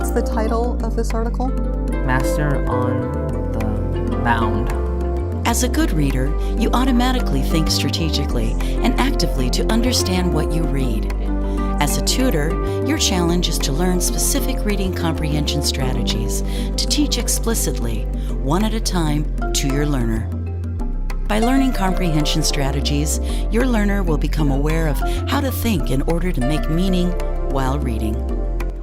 what's the title of this article? Master on the Mound. As a good reader, you automatically think strategically and actively to understand what you read. As a tutor, your challenge is to learn specific reading comprehension strategies to teach explicitly, one at a time, to your learner. By learning comprehension strategies, your learner will become aware of how to think in order to make meaning while reading.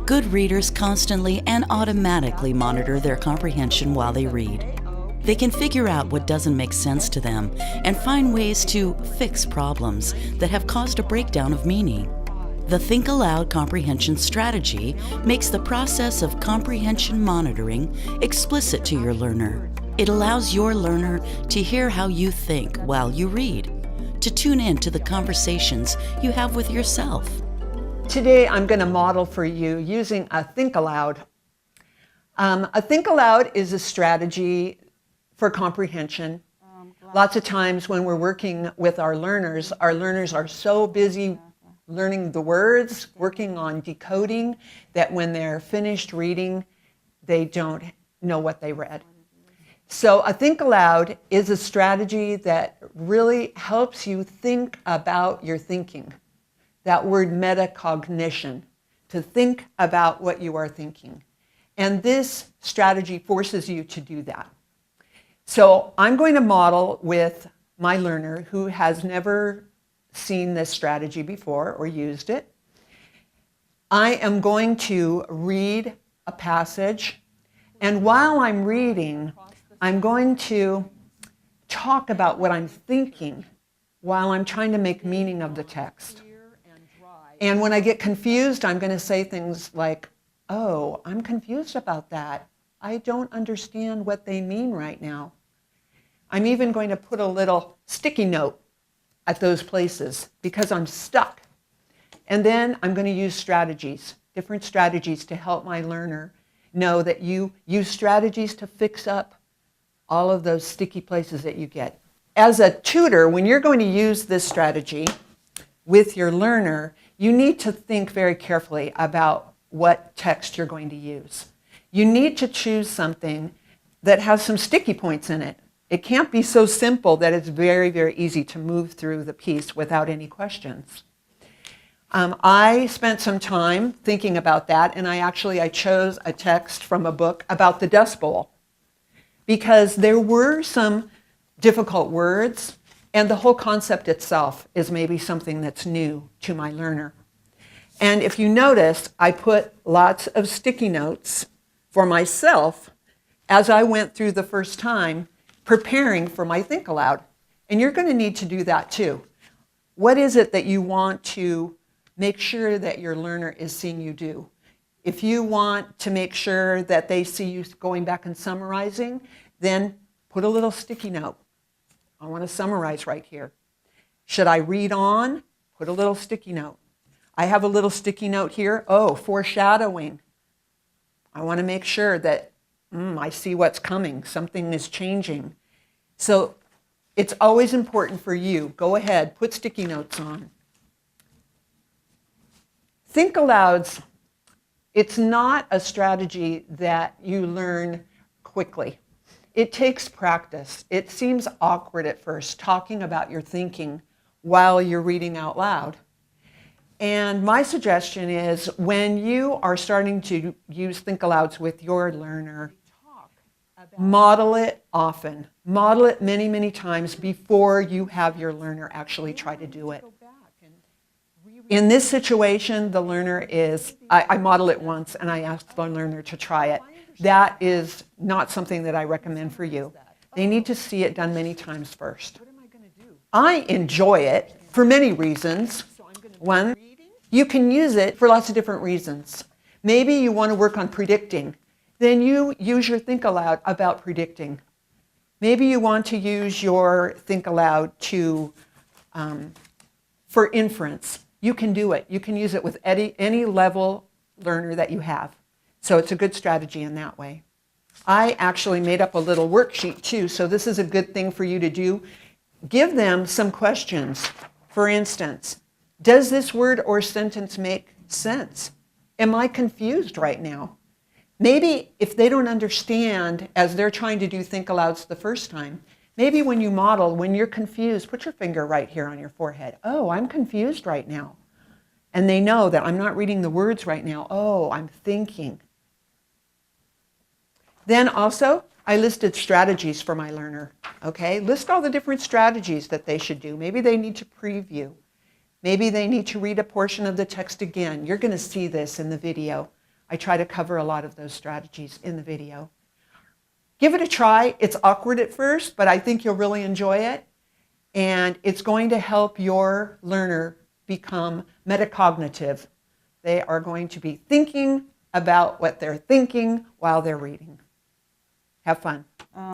Good readers constantly and automatically monitor their comprehension while they read. They can figure out what doesn't make sense to them and find ways to fix problems that have caused a breakdown of meaning. The Think Aloud comprehension strategy makes the process of comprehension monitoring explicit to your learner. It allows your learner to hear how you think while you read, to tune in to the conversations you have with yourself. Today I'm going to model for you using a Think Aloud. A Think Aloud is a strategy for comprehension. Lots of times when we're working with our learners are so busy learning the words, working on decoding, that when they're finished reading, they don't know what they read. So a Think Aloud is a strategy that really helps you think about your thinking. That word metacognition, to think about what you are thinking. And this strategy forces you to do that. So I'm going to model with my learner who has never seen this strategy before or used it. I am going to read a passage, and while I'm reading, I'm going to talk about what I'm thinking while I'm trying to make meaning of the text. And when I get confused, I'm going to say things like, oh, I'm confused about that. I don't understand what they mean right now. I'm even going to put a little sticky note at those places because I'm stuck. And then I'm going to use strategies, different strategies to help my learner know that you use strategies to fix up all of those sticky places that you get. As a tutor, when you're going to use this strategy with your learner, you need to think very carefully about what text you're going to use. You need to choose something that has some sticky points in it. It can't be so simple that it's very, very easy to move through the piece without any questions. I spent some time thinking about that, and I chose a text from a book about the Dust Bowl because there were some difficult words, and the whole concept itself is maybe something that's new to my learner. And if you notice, I put lots of sticky notes for myself as I went through the first time preparing for my Think Aloud. And you're going to need to do that too. What is it that you want to make sure that your learner is seeing you do? If you want to make sure that they see you going back and summarizing, then put a little sticky note. I want to summarize right here. Should I read on? Put a little sticky note. I have a little sticky note here. Oh, foreshadowing. I want to make sure that I see what's coming. Something is changing. So it's always important for you. Go ahead, put sticky notes on. Think Alouds, it's not a strategy that you learn quickly. It takes practice. It seems awkward at first, talking about your thinking while you're reading out loud. And my suggestion is when you are starting to use Think Alouds with your learner, model it often. Model it many, many times before you have your learner actually try to do it. In this situation, the learner I model it once and I asked the learner to try it. That is not something that I recommend for you. They need to see it done many times first. I enjoy it for many reasons. One, you can use it for lots of different reasons. Maybe you want to work on predicting. Then you use your Think Aloud about predicting. Maybe you want to use your Think Aloud for inference. You can do it. You can use it with any level learner that you have. So it's a good strategy in that way. I actually made up a little worksheet too, so this is a good thing for you to do. Give them some questions. For instance, does this word or sentence make sense? Am I confused right now? Maybe if they don't understand as they're trying to do Think Alouds the first time, maybe when you model, when you're confused, put your finger right here on your forehead. Oh, I'm confused right now. And they know that I'm not reading the words right now. Oh, I'm thinking. Then also, I listed strategies for my learner. Okay, list all the different strategies that they should do. Maybe they need to preview. Maybe they need to read a portion of the text again. You're going to see this in the video. I try to cover a lot of those strategies in the video. Give it a try. It's awkward at first, but I think you'll really enjoy it. And it's going to help your learner become metacognitive. They are going to be thinking about what they're thinking while they're reading. Have fun.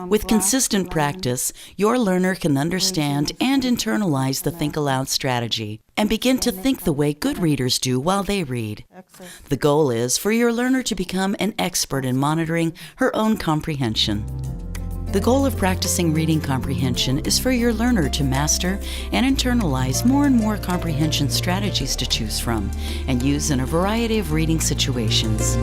With consistent practice, your learner can understand and internalize the Think Aloud strategy and begin to think the way good readers do while they read. The goal is for your learner to become an expert in monitoring her own comprehension. The goal of practicing reading comprehension is for your learner to master and internalize more and more comprehension strategies to choose from and use in a variety of reading situations.